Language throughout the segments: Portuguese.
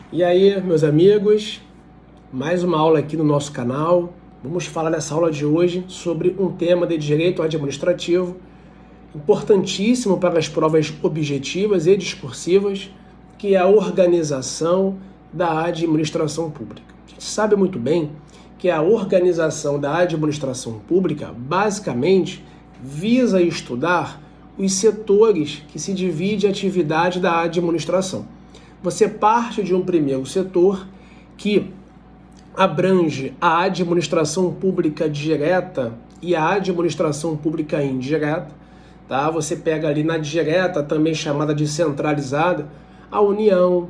E aí, meus amigos, mais uma aula aqui no nosso canal. Vamos falar nessa aula de hoje sobre um tema de direito administrativo importantíssimo para as provas objetivas e discursivas, que é a organização da administração pública. A gente sabe muito bem que a organização da administração pública basicamente visa estudar os setores que se divide a atividade da administração. Você parte de um primeiro setor que abrange a administração pública direta e a administração pública indireta, tá? Você pega ali na direta, também chamada de centralizada, a União,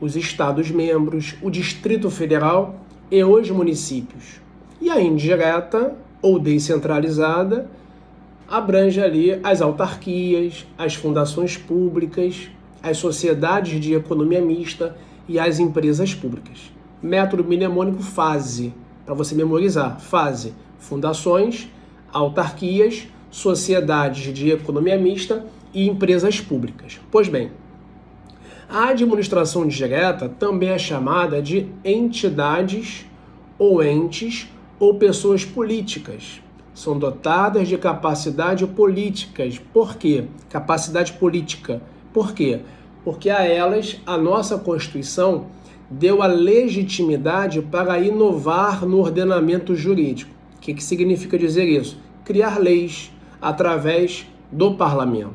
os Estados-membros, o Distrito Federal e os municípios. E a indireta, ou descentralizada, abrange ali as autarquias, as fundações públicas, as sociedades de economia mista e as empresas públicas. Método mnemônico FASE, para você memorizar. FASE, fundações, autarquias, sociedades de economia mista e empresas públicas. Pois bem, a administração direta também é chamada de entidades ou entes ou pessoas políticas. São dotadas de capacidade políticas. Por quê? Capacidade política. Por quê? Porque a elas a nossa Constituição deu a legitimidade para inovar no ordenamento jurídico. O que significa dizer isso? Criar leis através do parlamento.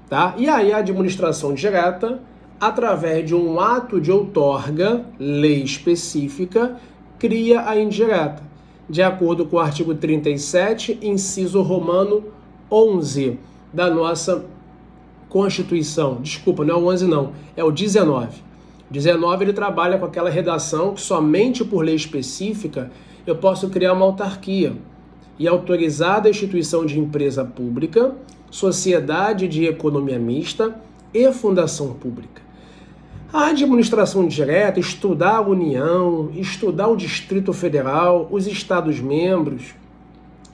Tá? E aí a administração direta, através de um ato de outorga, lei específica, cria a indireta, de acordo com o artigo 37, inciso romano 11 da nossa Constituição. Desculpa, não é o 11 não, é o 19. 19 ele trabalha com aquela redação que somente por lei específica eu posso criar uma autarquia e autorizar a instituição de empresa pública, sociedade de economia mista e fundação pública. A administração direta, estudar a União, estudar o Distrito Federal, os Estados-membros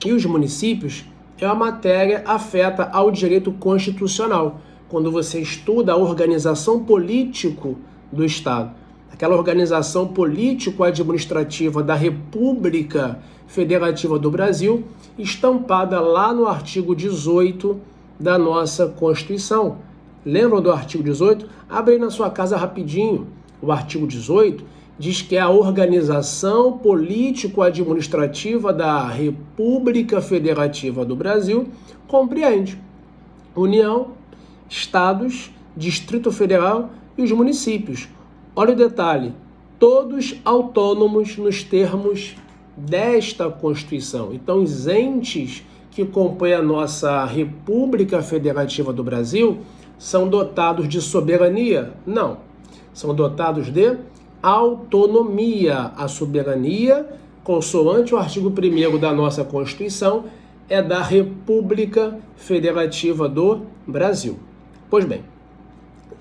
e os municípios é uma matéria afeta ao direito constitucional, quando você estuda a organização político do Estado, aquela organização político-administrativa da República Federativa do Brasil, estampada lá no artigo 18 da nossa Constituição. Lembram do artigo 18? Abre aí na sua casa rapidinho. O artigo 18 diz que a organização político-administrativa da República Federativa do Brasil compreende União, Estados, Distrito Federal e os municípios. Olha o detalhe, todos autônomos nos termos desta Constituição. Então, os entes que compõem a nossa República Federativa do Brasil são dotados de soberania? Não. São dotados de autonomia. A soberania, consoante o artigo 1º da nossa Constituição, é da República Federativa do Brasil. Pois bem,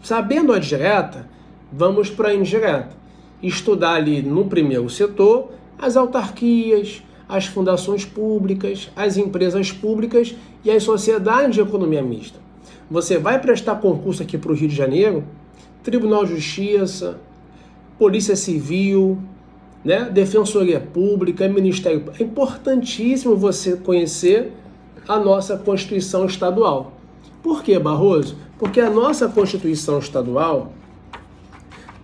sabendo a direta, vamos para a indireta. Estudar ali no primeiro setor as autarquias, as fundações públicas, as empresas públicas e as sociedades de economia mista. Você vai prestar concurso aqui para o Rio de Janeiro, Tribunal de Justiça, Polícia Civil, né? Defensoria Pública, Ministério Público. É importantíssimo você conhecer a nossa Constituição Estadual. Por quê, Barroso? Porque a nossa Constituição Estadual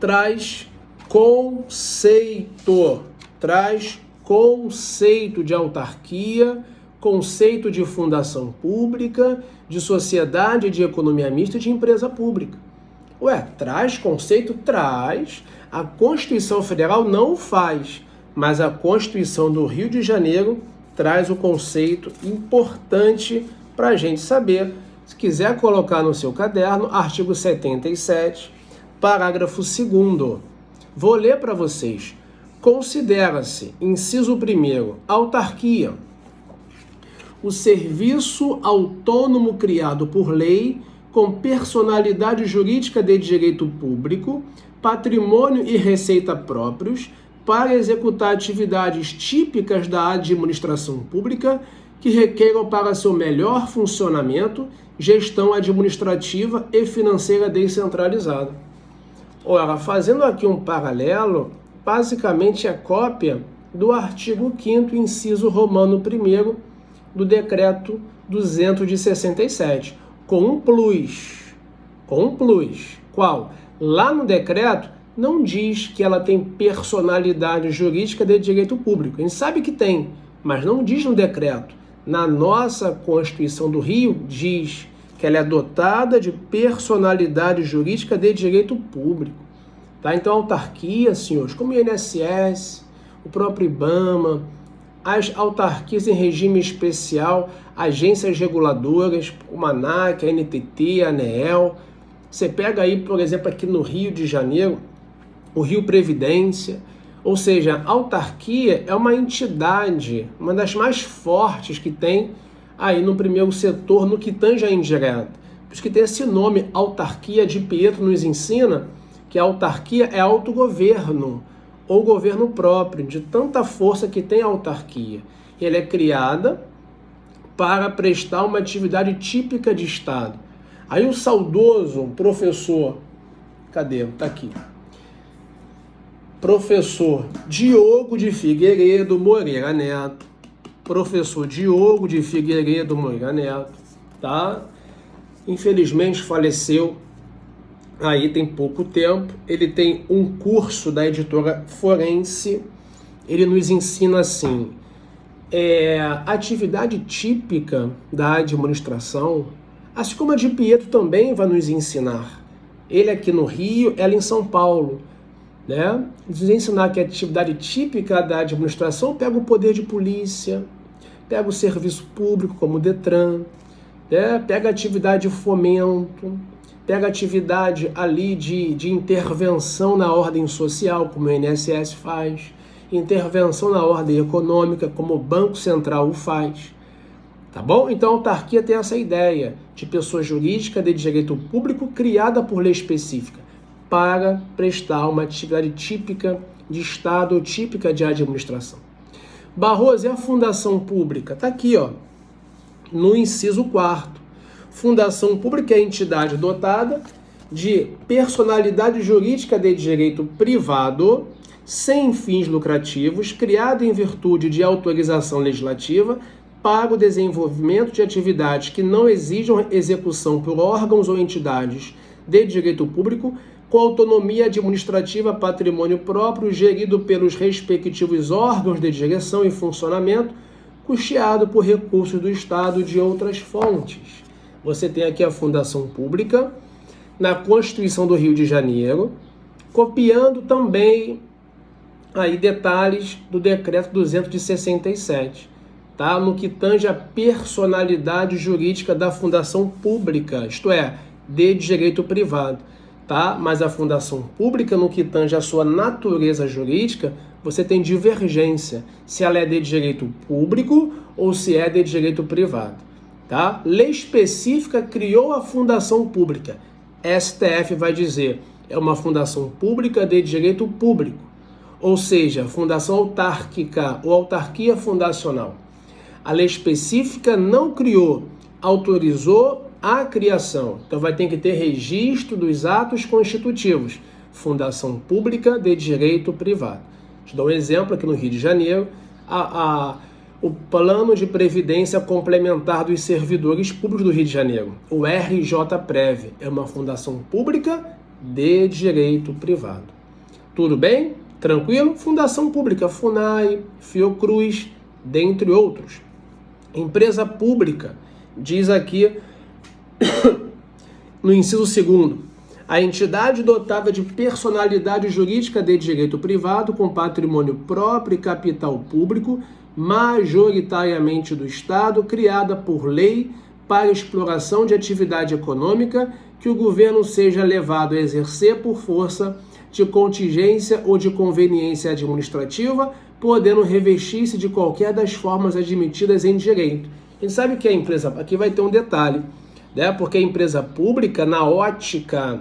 traz conceito de autarquia, conceito de fundação pública, de sociedade de economia mista e de empresa pública. Ué, traz conceito? Traz. A Constituição Federal não faz, mas a Constituição do Rio de Janeiro traz o conceito importante para a gente saber. Se quiser colocar no seu caderno, artigo 77, parágrafo 2º. Vou ler para vocês. Considera-se, inciso 1º, autarquia, o serviço autônomo criado por lei com personalidade jurídica de direito público, patrimônio e receita próprios para executar atividades típicas da administração pública que requeram para seu melhor funcionamento gestão administrativa e financeira descentralizada. Ora, fazendo aqui um paralelo, basicamente é cópia do artigo 5º, inciso romano 1º, do decreto 200 de 67, com um plus. Qual? Lá no decreto não diz que ela tem personalidade jurídica de direito público. A gente sabe que tem, mas não diz no decreto. Na nossa Constituição do Rio, diz que ela é dotada de personalidade jurídica de direito público. Tá? Então, a autarquia, senhores, como o INSS, o próprio IBAMA, as autarquias em regime especial, agências reguladoras, como a ANAC, a NTT, a ANEEL. Você pega aí, por exemplo, aqui no Rio de Janeiro, o Rio Previdência, ou seja, a autarquia é uma entidade, uma das mais fortes que tem aí no primeiro setor, no que tange a indireta. Por isso que tem esse nome, autarquia. De Pietro nos ensina que a autarquia é autogoverno, ou governo próprio, de tanta força que tem a autarquia. E ela é criada para prestar uma atividade típica de Estado. Aí o saudoso professor, cadê? Tá aqui. Professor Diogo de Figueiredo Moreira Neto. Professor Diogo de Figueiredo Moreira Neto, tá? Infelizmente faleceu aí tem pouco tempo. Ele tem um curso da editora Forense. Ele nos ensina assim, atividade típica da administração, assim como a de Pietro também vai nos ensinar. Ele aqui no Rio, ela em São Paulo, né? Nos ensinar que a atividade típica da administração pega o poder de polícia, pega o serviço público como o Detran, né? Pega a atividade de fomento, pega a atividade ali de intervenção na ordem social, como o INSS faz, intervenção na ordem econômica, como o Banco Central o faz. Tá bom? Então a autarquia tem essa ideia de pessoa jurídica de direito público criada por lei específica para prestar uma atividade típica de Estado ou típica de administração. Barroso, e a fundação pública? Está aqui, ó, no inciso 4º. Fundação pública é a entidade dotada de personalidade jurídica de direito privado, sem fins lucrativos, criada em virtude de autorização legislativa para o desenvolvimento de atividades que não exijam execução por órgãos ou entidades de direito público, com autonomia administrativa, patrimônio próprio, gerido pelos respectivos órgãos de direção e funcionamento, custeado por recursos do Estado e de outras fontes. Você tem aqui a fundação pública, na Constituição do Rio de Janeiro, copiando também aí detalhes do decreto 200 de 67, tá? No que tange a personalidade jurídica da fundação pública, isto é, de direito privado. Tá? Mas a fundação pública, no que tange a sua natureza jurídica, você tem divergência, se ela é de direito público ou se é de direito privado. Tá? Lei específica criou a fundação pública. STF vai dizer, é uma fundação pública de direito público, ou seja, fundação autárquica ou autarquia fundacional. A lei específica não criou, autorizou a criação. Então vai ter que ter registro dos atos constitutivos. Fundação pública de direito privado. Te dou um exemplo aqui no Rio de Janeiro. O Plano de Previdência Complementar dos Servidores Públicos do Rio de Janeiro, o RJPrev, é uma fundação pública de direito privado. Tudo bem? Tranquilo? Fundação pública, FUNAI, Fiocruz, dentre outros. Empresa pública, diz aqui no inciso 2º, a entidade dotada de personalidade jurídica de direito privado com patrimônio próprio e capital público, majoritariamente do Estado, criada por lei para exploração de atividade econômica que o governo seja levado a exercer por força de contingência ou de conveniência administrativa, podendo revestir-se de qualquer das formas admitidas em direito. A gente sabe que a empresa, aqui vai ter um detalhe, né? Porque a empresa pública, na ótica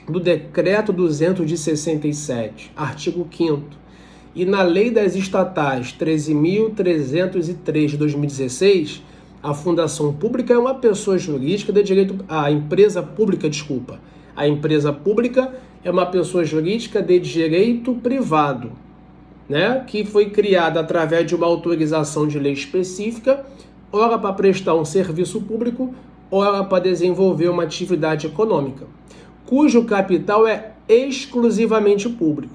do decreto 200 de 67, artigo 5º, e na lei das estatais 13.303 de 2016, a fundação pública é uma pessoa jurídica de direito, a empresa pública, A empresa pública é uma pessoa jurídica de direito privado, né, que foi criada através de uma autorização de lei específica, ora para prestar um serviço público, ora para desenvolver uma atividade econômica, cujo capital é exclusivamente público.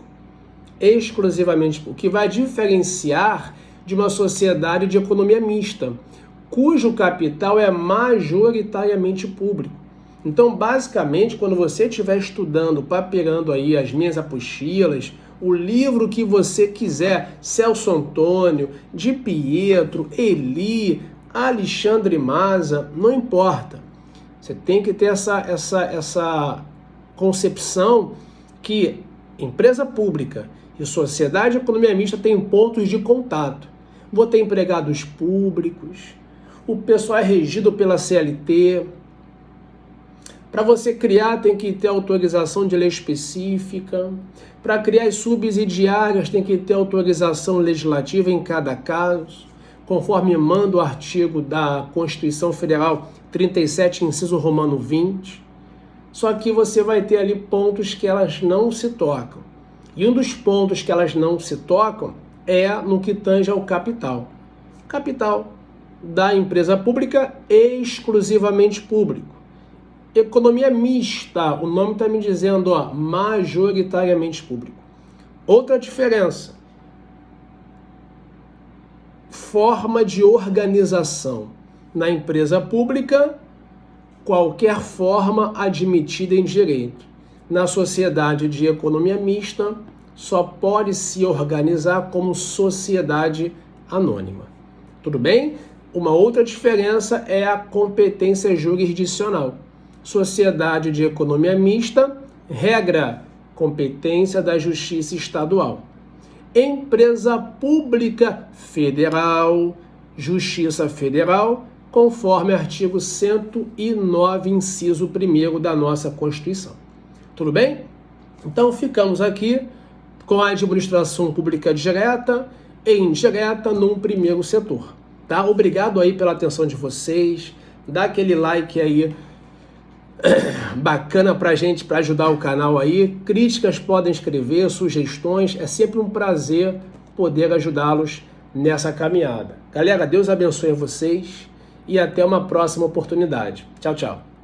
Exclusivamente público, que vai diferenciar de uma sociedade de economia mista, cujo capital é majoritariamente público. Então, basicamente, quando você estiver estudando, papeando aí as minhas apostilas, o livro que você quiser, Celso Antônio, Di Pietro, Eli, Alexandre Maza, não importa. Você tem que ter essa concepção que empresa pública e sociedade de economia mista têm pontos de contato. Vou ter empregados públicos, o pessoal é regido pela CLT. Para você criar, tem que ter autorização de lei específica. Para criar as subsidiárias, tem que ter autorização legislativa em cada caso, conforme manda o artigo da Constituição Federal 37, inciso romano 20. Só que você vai ter ali pontos que elas não se tocam. E um dos pontos que elas não se tocam é no que tange ao capital. Capital da empresa pública exclusivamente público. Economia mista, o nome está me dizendo, majoritariamente público. Outra diferença, forma de organização. Na empresa pública, qualquer forma admitida em direito. Na sociedade de economia mista, só pode se organizar como sociedade anônima. Tudo bem? Uma outra diferença é a competência jurisdicional. Sociedade de economia mista, regra, competência da Justiça Estadual. Empresa pública federal, Justiça Federal, conforme artigo 109, inciso 1º da nossa Constituição. Tudo bem? Então ficamos aqui com a administração pública direta e indireta num primeiro setor. Tá? Obrigado aí pela atenção de vocês. Dá aquele like aí bacana pra gente, para ajudar o canal aí. Críticas podem escrever, sugestões. É sempre um prazer poder ajudá-los nessa caminhada. Galera, Deus abençoe vocês e até uma próxima oportunidade. Tchau, tchau.